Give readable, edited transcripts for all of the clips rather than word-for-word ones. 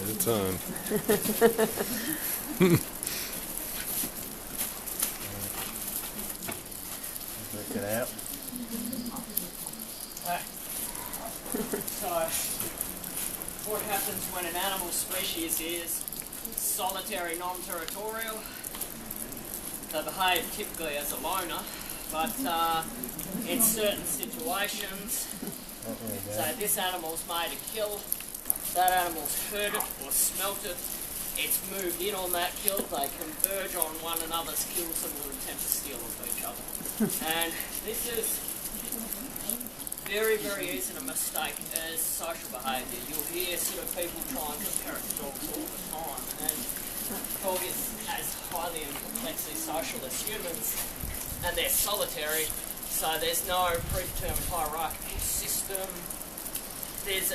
it's on. Work it out. So, what happens when an animal species is solitary, non-territorial? They behave typically as a loner, but in certain situations, so this animal's made a kill, that animal's heard it or smelt it, it's moved in on that kill, they converge on one another's kills and will attempt to steal off each other. And this is very, very easy to mistake as social behaviour. You'll hear sort of people try and compare it to dogs all the time, and dog is as highly and complexly social as humans, and they're solitary, so there's no predetermined hierarchical system. There's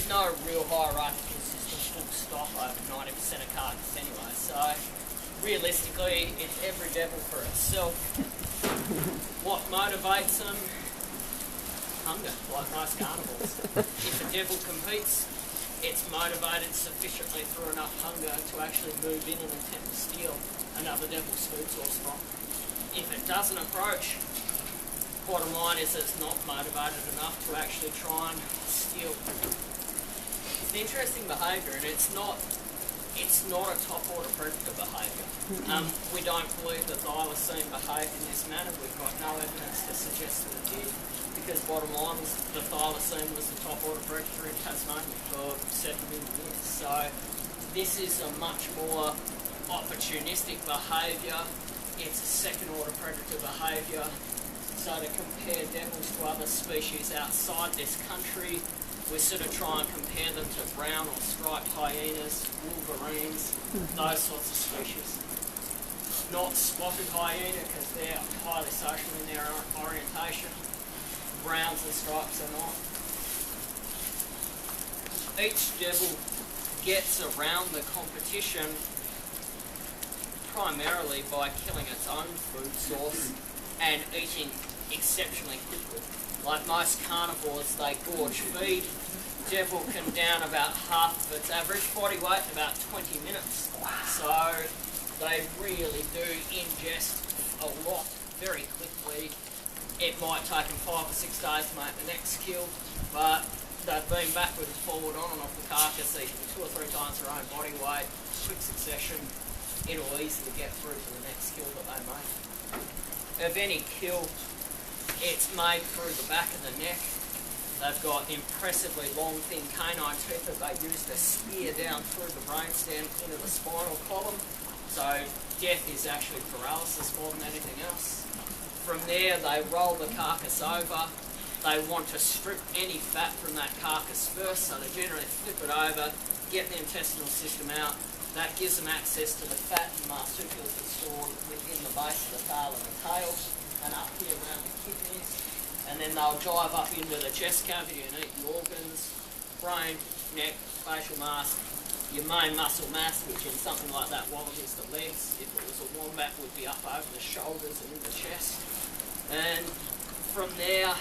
no real hierarchical system full stop over 90% of carcass anyway, so realistically it's every devil for itself. What motivates them? Hunger, like most carnivores. If a devil competes, it's motivated sufficiently through enough hunger to actually move in and attempt to steal another devil's food source from. If it doesn't approach, bottom line is it's not motivated enough to actually try and steal. It's an interesting behaviour, and it's not a top order predator behaviour. We don't believe that thylacine behaved in this manner. We've got no evidence to suggest that it did, because bottom line was the thylacine was the top order predator in Tasmania for 7 million years. So this is a much more opportunistic behaviour. It's a second order predator behaviour. So to compare devils to other species outside this country, we sort of try and compare them to brown or striped hyenas, wolverines, those sorts of species. Not spotted hyena, because they're highly social in their orientation. Browns and stripes are not. Each devil gets around the competition primarily by killing its own food source and eating exceptionally quickly. Like most carnivores, they gorge feed. Devil can down about half of its average body weight in about 20 minutes. So they really do ingest a lot very quickly. It might take them 5 or 6 days to make the next kill, but they've been backward and forward on and off the carcass, eating 2 or 3 times their own body weight, quick succession. It'll easily get through to the next kill that they make. Of any kill, it's made through the back of the neck. They've got impressively long, thin canine teeth that they use to spear down through the brainstem into the spinal column. So death is actually paralysis more than anything else. From there, they roll the carcass over. They want to strip any fat from that carcass first, so they generally flip it over, get the intestinal system out. That gives them access to the fat and marsupials that are stored within the base of the tail and the tail, and up here around the kidneys. And then they'll dive up into the chest cavity and eat the organs, brain, neck, facial mass, your main muscle mass, which in something like that wallaby is the legs. If it was a wombat, would be up over the shoulders and in the chest. And from there,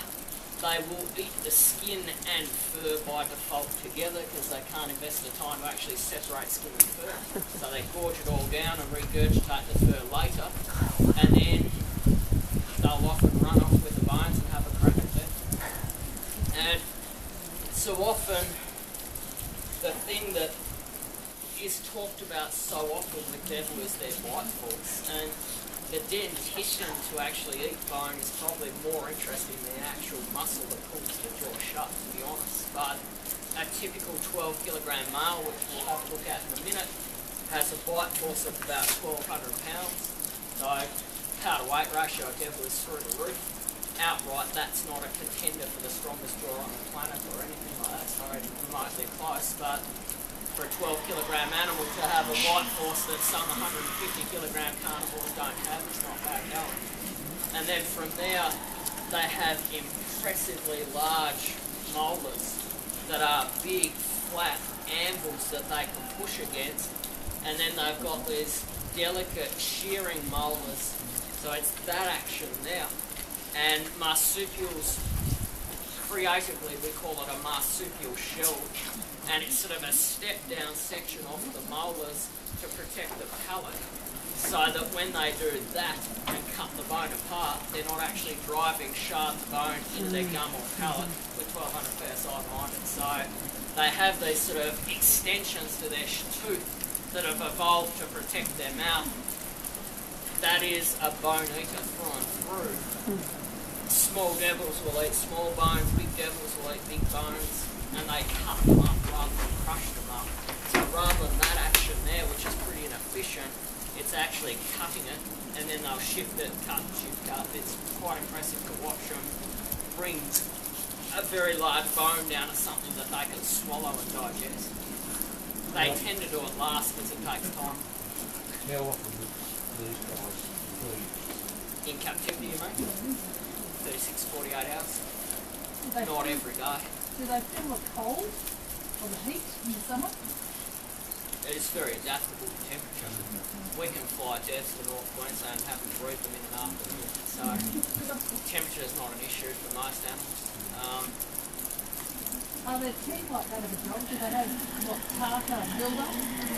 they will eat the skin and fur by default together, because they can't invest the time to actually separate skin and fur. So they gorge it all down and regurgitate the fur later, and then they'll often run off with the bones and have a crack at them. And so often, the thing that is talked about so often with devil is their bite force, and the dentition to actually eat bone is probably more interesting than the actual muscle that pulls the jaw shut, to be honest. But a typical 12 kilogram male, which we'll have a look at in a minute, has a bite force of about 1,200 pounds. So power to weight ratio of devil is through the roof. Outright, that's not a contender for the strongest jaw on the planet or anything like that. It's not even remotely close, but for a 12 kilogram animal to have a bite force that some 150 kilogram carnivores don't have, it's not bad going. And then from there, they have impressively large molars that are big, flat anvils that they can push against. And then they've got these delicate shearing molars. So it's that action there. And marsupials, creatively we call it a marsupial shell, and it's sort of a step down section off the molars to protect the palate, so that when they do that and cut the bone apart, they're not actually driving shards of bone into their gum or palate with 1200 psi behind it. So they have these sort of extensions to their tooth that have evolved to protect their mouth. That is a bone eater through and through. Small devils will eat small bones, big devils will eat big bones, and they cut them up rather than crush them up. So rather than that action there, which is pretty inefficient, it's actually cutting it, and then they'll shift it, cut, shift, cut. It's quite impressive to watch them bring a very large bone down to something that they can swallow and digest. They tend to do it last because it takes time. How often do these guys feed? In captivity, you mean? 36, 48 hours. Not every day. Do they feel the cold or the heat in the summer? It's very adaptable to temperature. We can fly deaths to North Queensland and have them breed them in an afternoon. So temperature is not an issue for most animals. Are their teeth like that of a dog? Do they have what, tartar build-up?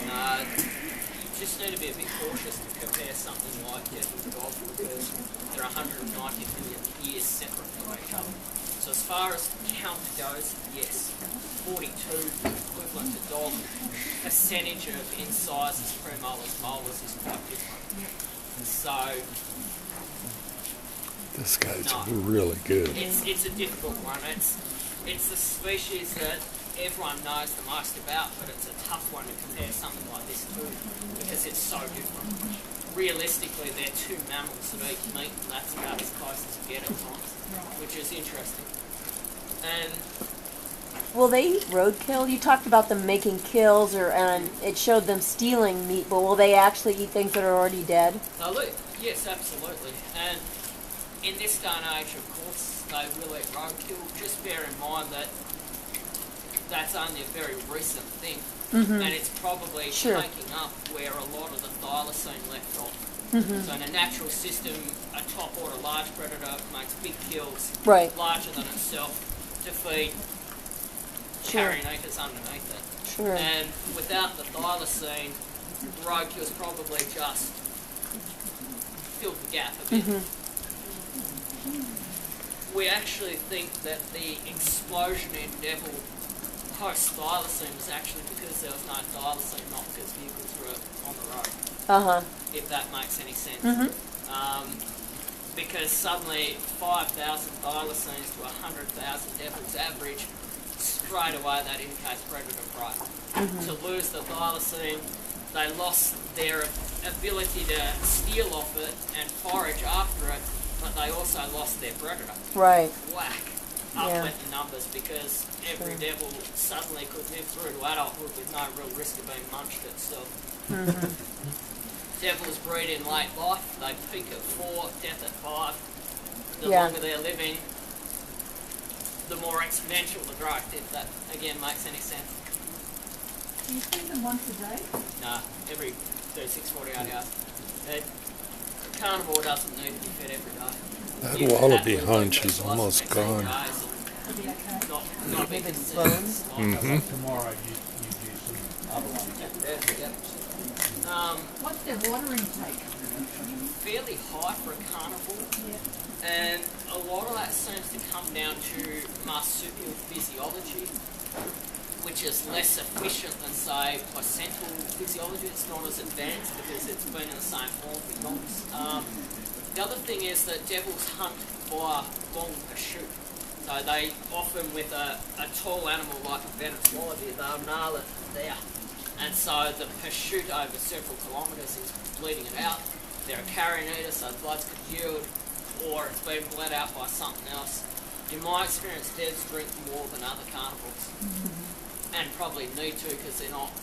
No, you just need to be a bit cautious to compare something like death with a dog because they're 190 million years separate from each other. So as far as count goes, yes, 42 equivalent to dog. Percentage of incisors, premolars, molars is quite different. So This guy's really good. it's a difficult one. It's the species that everyone knows the most about, but it's a tough one to compare something like this to because it's so different. Realistically, they're two mammals that eat meat, and that's about as close as you get at times, which is interesting. And Will they eat roadkill? You talked about them making kills, and it showed them stealing meat, but will they actually eat things that are already dead? they'll eat, yes, absolutely. And in this day and age, of course, they will eat roadkill. Just bear in mind that that's only a very recent thing, and it's probably taking up where a lot of the thylacine left off. So in a natural system, a top order large predator makes big kills, larger than itself, to feed carrion eaters underneath it. And without the thylacine, roadkill's probably just filled the gap a bit. We actually think that the explosion in devil post-thylacine was actually because there was no thylacine, not because vehicles were on the road. If that makes any sense. Because suddenly 5,000 thylacines to 100,000 devils average, straight away that indicates predator prey. To lose the thylacine, they lost their ability to steal off it and forage after it, but they also lost their predator. Whack. Up went the numbers because every devil suddenly could live through to adulthood with no real risk of being munched itself. Devils breed in late life, they peak at 4, death at 5. The longer they're living, the more exponential the growth, if that again makes any sense. Do you feed them once a day? No, every 36, 48 hours. A carnivore doesn't need to be fed every day. That wallaby hunch is almost gone. Not big bones. Tomorrow you do some other ones. What's their water intake? Fairly high for a carnivore, and a lot of that seems to come down to marsupial physiology, which is less efficient than, say, placental physiology. It's not as advanced because it's been in the same form for dogs. The other thing is that devils hunt via long pursuit. So they often, with a tall animal like a Bennett's wallaby, they'll nail it there. And so the pursuit over several kilometres is bleeding it out. They're a carrion eater, so the blood's congealed, or it's been bled out by something else. In my experience, devs drink more than other carnivores. And probably need to because they're not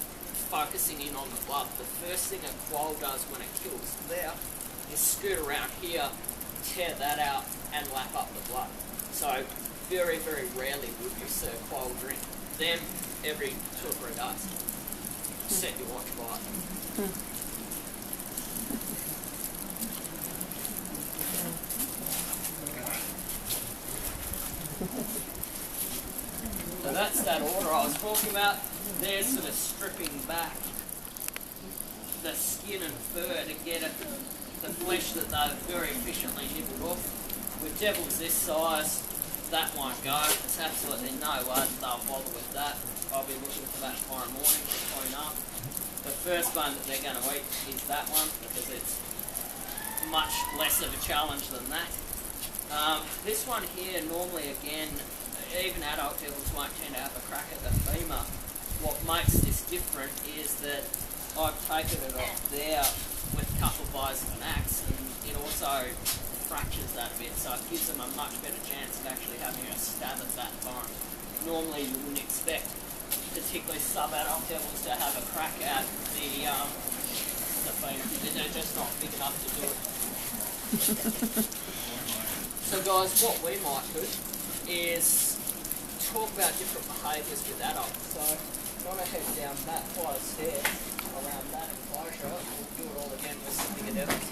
focusing in on the blood. The first thing a quoll does when it kills there is scoot around here, tear that out, and lap up the blood. So very, very rarely would you see a quoll drink them every 2 or 3 days. Set your watch by it. So that's that order I was talking about. they're sort of stripping back the skin and fur to get at the flesh that they've very efficiently nibbled off. With devils this size, that won't go. There's absolutely no way that they'll bother with that. I'll be looking for that tomorrow morning to clean up. The first one that they're going to eat is that one because it's much less of a challenge than that. This one here, normally again, even adult devils won't tend to have a crack at the femur. What makes this different is that I've taken it off there with a couple of blows of an axe, and it also fractures that a bit, so it gives them a much better chance of actually having a stab at that bone. Normally you wouldn't expect particularly sub-adult devils to have a crack at the femur. They're just not big enough to do it. So guys, what we might do is talk about different behaviours with adults. So I'm going to head down that flight of stairs around that enclosure. We'll do it all again with some bigger devils.